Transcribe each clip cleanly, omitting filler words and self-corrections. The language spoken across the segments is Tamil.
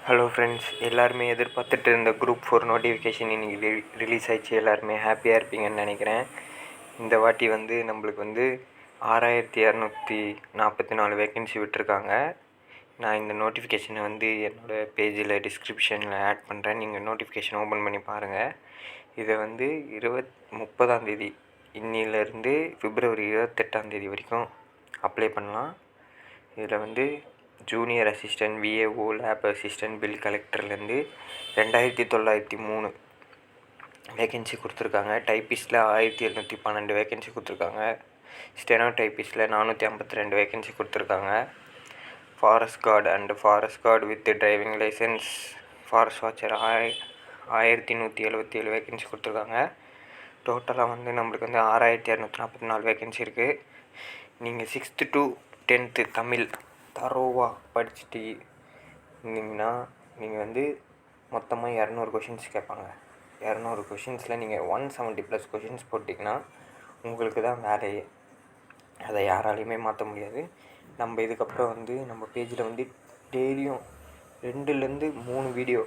ஹலோ ஃப்ரெண்ட்ஸ், எல்லாருமே எதிர்பார்த்துட்டு இருந்த குரூப் 4 நோட்டிஃபிகேஷன் இன்றைக்கி ரிலீஸ் ஆயிடுச்சு. எல்லாருமே ஹாப்பியாக இருப்பீங்கன்னு நினைக்கிறேன். இந்த வாட்டி நம்மளுக்கு 6244 வேக்கன்சி விட்டுருக்காங்க. நான் இந்த நோட்டிஃபிகேஷனை என்னோடய பேஜில் டிஸ்கிரிப்ஷனில் ஆட் பண்ணுறேன். நீங்கள் நோட்டிஃபிகேஷன் ஓப்பன் பண்ணி பாருங்கள். இதை 30ஆந்தேதி இன்னிலேருந்து பிப்ரவரி 28ஆந்தேதி வரைக்கும் அப்ளை பண்ணலாம். இதில் junior assistant, VAO, lab assistant, bill கலெக்டர்லேருந்து 2903 வேக்கன்சி கொடுத்துருக்காங்க. டைப்பிஸ்ட்டில் 1712 வேக்கன்சி கொடுத்துருக்காங்க. ஸ்டெனோ டைப்பிஸ்ட்டில் 452 வேக்கன்சி கொடுத்துருக்காங்க. Forest guard and forest guard with driving licence, forest watcher 1177 vacancy கொடுத்துருக்காங்க. டோட்டலாக நம்மளுக்கு 6244 வேக்கன்சி இருக்குது. நீங்கள் 6th to 10th தமிழ் தரோவாக படிச்சுட்டு இருந்தீங்கன்னா நீங்கள் மொத்தமாக 200 கொஷின்ஸ் கேட்பாங்க. 200 கொஷின்ஸில் நீங்கள் 170+ கொஷின்ஸ் போட்டிங்கன்னா உங்களுக்கு தான் வேலையே. அதை யாராலையுமே மாற்ற முடியாது. நம்ம இதுக்கப்புறம் நம்ம பேஜில் டெய்லியும் 2லேருந்து 3 வீடியோ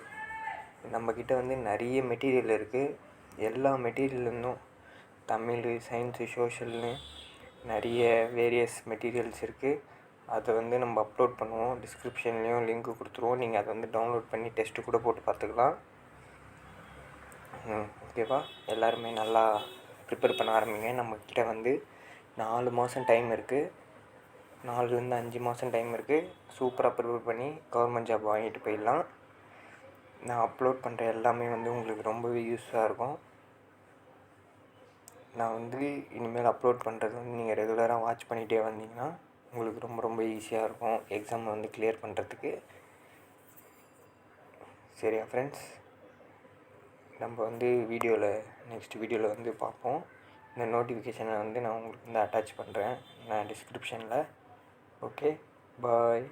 நம்மக்கிட்ட நிறைய மெட்டீரியல் இருக்குது. எல்லா மெட்டீரியல்லேருந்தும் தமிழ், சயின்ஸு, சோஷியல்னு நிறைய வேரியஸ் மெட்டீரியல்ஸ் இருக்குது. அதை நம்ம அப்லோட் பண்ணுவோம். டிஸ்கிரிப்ஷன்லேயும் லிங்க்கு கொடுத்துருவோம். நீங்கள் அதை டவுன்லோட் பண்ணி டெஸ்ட்டு கூட போட்டு பார்த்துக்கலாம். ஓகேவா? எல்லாருமே நல்லா ப்ரிப்பேர் பண்ண ஆரம்பிங்க. நம்மக்கிட்ட 4 மாதம் டைம் இருக்குது. 4லேருந்து 5 மாதம் டைம் இருக்குது. சூப்பராக ப்ரிப்பேர் பண்ணி கவர்மெண்ட் ஜாப் வாங்கிட்டு போயிடலாம். நான் அப்லோட் பண்ணுற எல்லாமே உங்களுக்கு ரொம்பவே யூஸ்ஃபுல்லாக இருக்கும். நான் இனிமேல் அப்லோட் பண்ணுறது நீங்கள் ரெகுலராக வாட்ச் பண்ணிகிட்டே வந்தீங்கன்னா உங்களுக்கு ரொம்ப ஈஸியாக இருக்கும் எக்ஸாம் கிளியர் பண்ணுறதுக்கு. சரியா ஃப்ரெண்ட்ஸ்? நம்ம நெக்ஸ்ட் வீடியோவில் பார்ப்போம். இந்த நோட்டிஃபிகேஷனை நான் உங்களுக்கு அட்டாச் பண்ணுறேன் நான் டிஸ்கிரிப்ஷனில். ஓகே, பாய்.